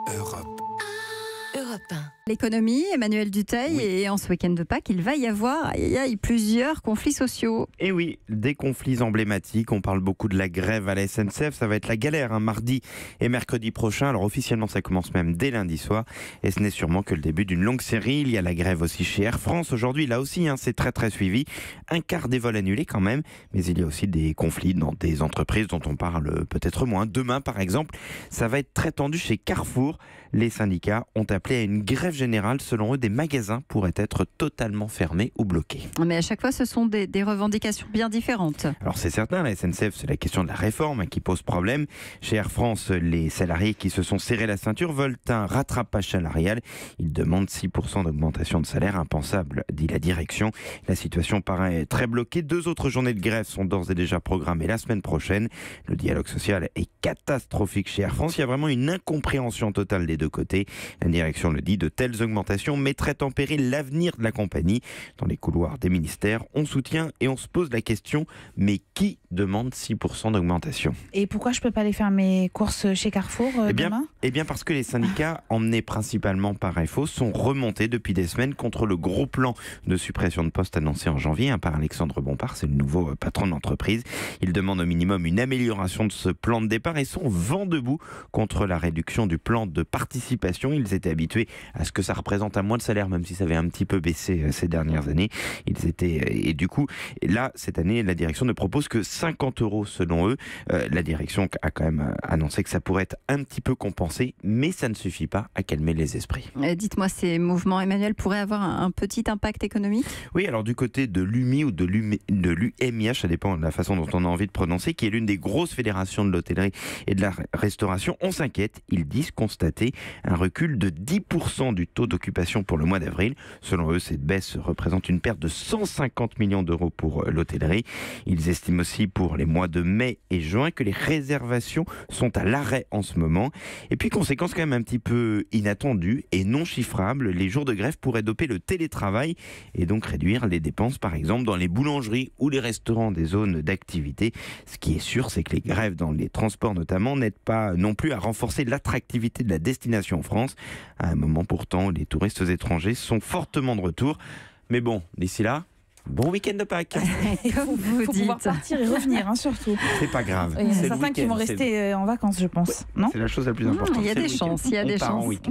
Europe. Europe 1. L'économie, Emmanuel Dutheil, et en ce week-end de Pâques, il va y avoir plusieurs conflits sociaux. Et oui, des conflits emblématiques. On parle beaucoup de la grève à la SNCF. Ça va être la galère, mardi et mercredi prochain. Alors officiellement, ça commence même dès lundi soir. Et ce n'est sûrement que le début d'une longue série. Il y a la grève aussi chez Air France. Aujourd'hui, là aussi, c'est très suivi. Un quart des vols annulés quand même. Mais il y a aussi des conflits dans des entreprises dont on parle peut-être moins. Demain, par exemple, ça va être très tendu chez Carrefour. Les syndicats ont appelé à une grève générale. Selon eux, des magasins pourraient être totalement fermés ou bloqués. Mais à chaque fois, ce sont des revendications bien différentes. Alors c'est certain, la SNCF, c'est la question de la réforme qui pose problème. Chez Air France, les salariés qui se sont serrés la ceinture veulent un rattrapage salarial. Ils demandent 6% d'augmentation de salaire, impensable, dit la direction. La situation paraît très bloquée. 2 autres journées de grève sont d'ores et déjà programmées la semaine prochaine. Le dialogue social est catastrophique chez Air France. Il y a vraiment une incompréhension totale des deux côtés. La direction le dit, de telles augmentations mettraient en péril l'avenir de la compagnie. Dans les couloirs des ministères, on soutient et on se pose la question, mais qui demande 6% d'augmentation? Et pourquoi je peux pas aller faire mes courses chez Carrefour demain ? Eh bien parce que les syndicats, emmenés principalement par FO, sont remontés depuis des semaines contre le gros plan de suppression de postes annoncé en janvier par Alexandre Bompard, c'est le nouveau patron de l'entreprise. Ils demandent au minimum une amélioration de ce plan de départ et sont vent debout contre la réduction du plan de participation. Ils étaient habitués à ce que ça représente un mois de salaire, même si ça avait un petit peu baissé ces dernières années. Et du coup, là, cette année, la direction ne propose que 50 € selon eux. La direction a quand même annoncé que ça pourrait être un petit peu compensé, mais ça ne suffit pas à calmer les esprits. Dites-moi, ces mouvements, Emmanuel, pourraient avoir un petit impact économique ? Oui, alors du côté de l'UMI ou de l'UMIH, ça dépend de la façon dont on a envie de prononcer, qui est l'une des grosses fédérations de l'hôtellerie et de la restauration, on s'inquiète. Ils disent constater un recul de 10% du taux d'occupation pour le mois d'avril. Selon eux, cette baisse représente une perte de 150 millions d'euros pour l'hôtellerie. Ils estiment aussi pour les mois de mai et juin que les réservations sont à l'arrêt en ce moment. Et puis, conséquence quand même un petit peu inattendue et non chiffrable, les jours de grève pourraient doper le télétravail et donc réduire les dépenses, par exemple, dans les boulangeries ou les restaurants des zones d'activité. Ce qui est sûr, c'est que les grèves dans les transports notamment n'aident pas non plus à renforcer l'attractivité de la destination en France. À un moment pourtant, les touristes étrangers sont fortement de retour. Mais bon, d'ici là, bon week-end de Pâques. Comme vous Il faut pouvoir dites. partir et revenir, surtout. C'est pas grave. Il y en a C'est le certains qui week-end, vont rester en vacances, je pense. c'est Non ? la chose la plus importante. Il y a C'est le des week-end. chances, il y a On des part en chances. week-end.